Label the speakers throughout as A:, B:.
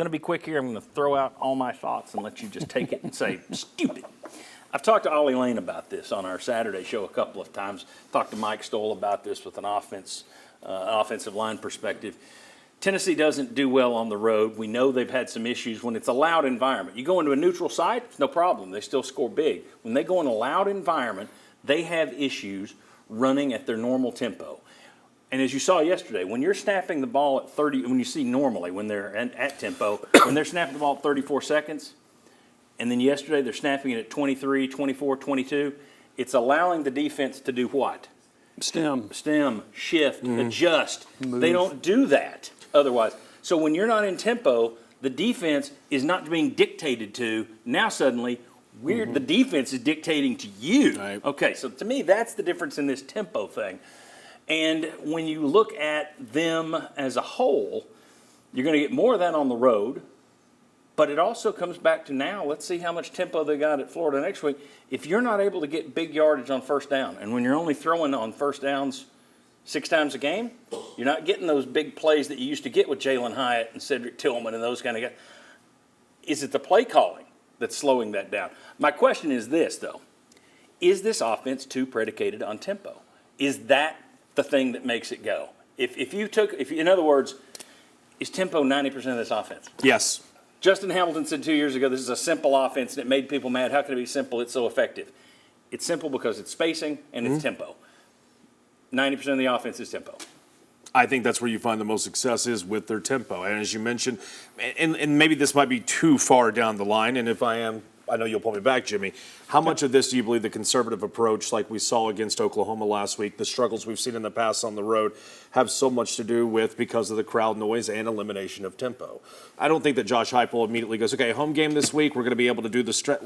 A: going to be quick here. I'm going to throw out all my thoughts and let you just take it and say, stupid. I've talked to Ollie Lane about this on our Saturday show a couple of times. Talked to Mike Stoll about this with an offensive line perspective. Tennessee doesn't do well on the road. We know they've had some issues when it's a loud environment. You go into a neutral site, it's no problem. They still score big. When they go in a loud environment, they have issues running at their normal tempo. And as you saw yesterday, when you're snapping the ball at 30, when you see normally when they're at tempo, when they're snapping the ball at 34 seconds, and then yesterday they're snapping it at 23, 24, 22, it's allowing the defense to do what?
B: Stem,
A: shift, adjust.
B: Move.
A: They don't do that otherwise. So when you're not in tempo, the defense is not being dictated to. Now suddenly, the defense is dictating to you.
B: Right.
A: Okay, so to me, that's the difference in this tempo thing. And when you look at them as a whole, you're going to get more of that on the road. But it also comes back to now, let's see how much tempo they got at Florida next week. If you're not able to get big yardage on first down, and when you're only throwing on first downs 6 times a game, you're not getting those big plays that you used to get with Jalen Hyatt and Cedric Tillman and those kind of guys. Is it the play calling that's slowing that down? My question is this, though. Is this offense too predicated on tempo? Is that the thing that makes it go? In other words, is tempo 90% of this offense?
B: Yes.
A: Justin Hamilton said 2 years ago, this is a simple offense, and it made people mad. How can it be simple? It's so effective. It's simple because it's spacing and it's tempo. 90% of the offense is tempo.
B: I think that's where you find the most success is with their tempo. And as you mentioned, and maybe this might be too far down the line, and if I am, I know you'll pull me back, Jimmy. How much of this do you believe the conservative approach, like we saw against Oklahoma last week, the struggles we've seen in the past on the road, have so much to do with because of the crowd noise and elimination of tempo? I don't think that Josh Heupel immediately goes, okay, home game this week, we're going to be able to do we're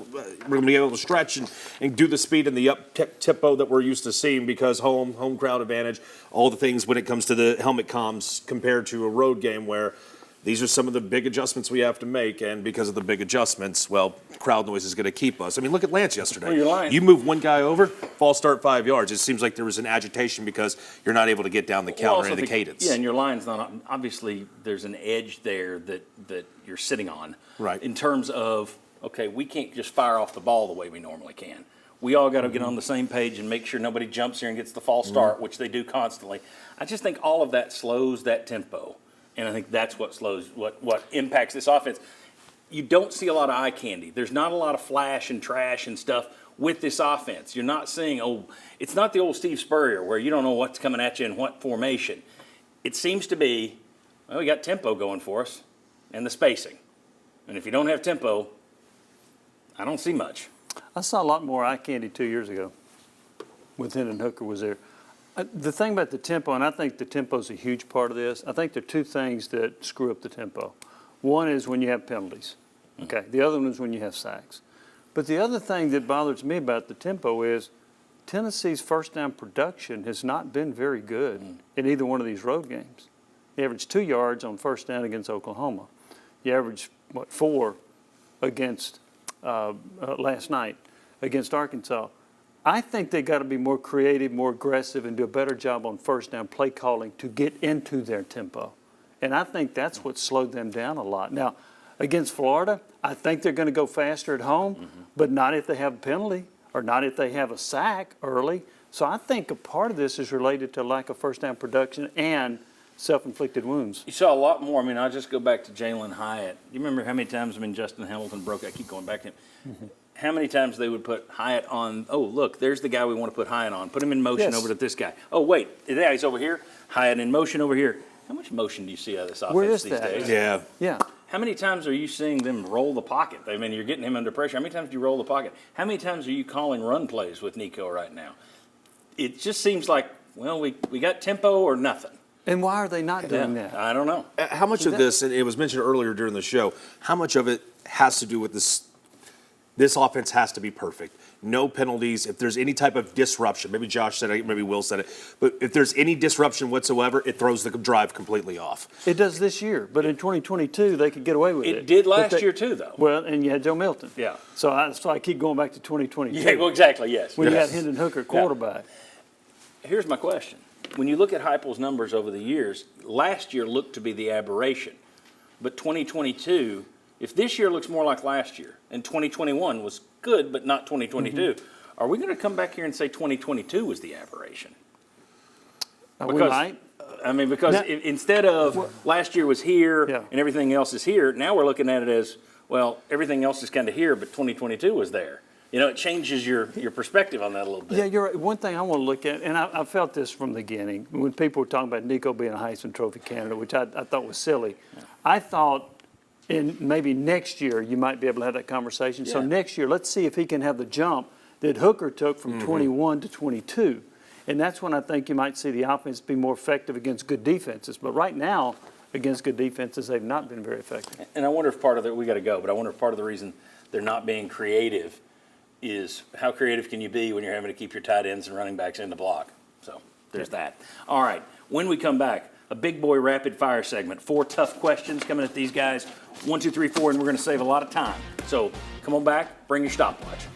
B: going to be able to stretch and do the speed and the up tempo that we're used to seeing because home crowd advantage, all the things when it comes to the helmet comms compared to a road game where these are some of the big adjustments we have to make, and because of the big adjustments, well, crowd noise is going to keep us. I mean, look at Lance yesterday.
A: Well, you're lying.
B: You move one guy over, false start 5 yards. It seems like there was an agitation because you're not able to get down the counter and the cadence.
A: Yeah, and your line's not – obviously there's an edge there that you're sitting on.
B: Right.
A: In terms of, okay, we can't just fire off the ball the way we normally can. We all got to get on the same page and make sure nobody jumps here and gets the false start, which they do constantly. I just think all of that slows that tempo. And I think that's what slows, what impacts this offense. You don't see a lot of eye candy. There's not a lot of flash and trash and stuff with this offense. You're not seeing, it's not the old Steve Spurrier where you don't know what's coming at you in what formation. It seems to be, well, we got tempo going for us and the spacing. And if you don't have tempo, I don't see much.
C: I saw a lot more eye candy 2 years ago when Hendon Hooker was there. The thing about the tempo, and I think the tempo is a huge part of this, I think there are two things that screw up the tempo. One is when you have penalties. Okay. The other one is when you have sacks. But the other thing that bothers me about the tempo is Tennessee's first down production has not been very good in either one of these road games. You averaged 2 yards on first down against Oklahoma. You averaged, 4 against last night against Arkansas. I think they got to be more creative, more aggressive, and do a better job on first down play calling to get into their tempo. And I think that's what slowed them down a lot. Now, against Florida, I think they're going to go faster at home, but not if they have a penalty or not if they have a sack early. So I think a part of this is related to lack of first down production and self-inflicted wounds.
A: You saw a lot more. I mean, I'll just go back to Jalen Hyatt. You remember how many times, Justin Hamilton broke, I keep going back to him. How many times they would put Hyatt on, oh, look, there's the guy we want to put Hyatt on. Put him in motion over to this guy. Oh, wait, yeah, he's over here. Hyatt in motion over here. How much motion do you see out of this offense these days?
B: Yeah.
C: Yeah.
A: How many times are you seeing them roll the pocket? I mean, you're getting him under pressure. How many times do you roll the pocket? How many times are you calling run plays with Nico right now? It just seems like, well, we got tempo or nothing.
C: And why are they not doing that?
A: I don't know.
B: How much of this, and it was mentioned earlier during the show, how much of it has to do with this offense has to be perfect. No penalties. If there's any type of disruption, maybe Josh said it, maybe Will said it, but if there's any disruption whatsoever, it throws the drive completely off.
C: It does this year, but in 2022 they could get away with it.
A: It did last year too, though.
C: Well, and you had Joe Milton.
A: Yeah.
C: So I keep going back to 2022.
A: Yeah, well, exactly, yes.
C: When you had Hendon Hooker quarterback.
A: Here's my question. When you look at Heupel's numbers over the years, last year looked to be the aberration. but 2022, if this year looks more like last year, and 2021 was good, but not 2022, are we going to come back here and say 2022 was the aberration?
C: We might.
A: I mean, because instead of last year was here
C: Yeah.
A: and everything else is here, now we're looking at it as, well, everything else is kind of here, but 2022 was there. You know, it changes your perspective on that a little bit.
C: Yeah, you're right. One thing I want to look at, and I felt this from the beginning, when people were talking about Nico being a Heisman Trophy candidate, which I thought was silly. I thought in maybe next year you might be able to have that conversation. So
A: Yeah.
C: next year, let's see if he can have the jump that Hooker took from 21 to 22. And that's when I think you might see the offense be more effective against good defenses. But right now, against good defenses, they've not been very effective.
A: And I wonder if part of it, we got to go, but I wonder if part of the reason they're not being creative is how creative can you be when you're having to keep your tight ends and running backs in the block? So there's that. All right, when we come back, a big boy rapid fire segment. 4 tough questions coming at these guys. 1, 2, 3, 4, and we're going to save a lot of time. So come on back, bring your stopwatch.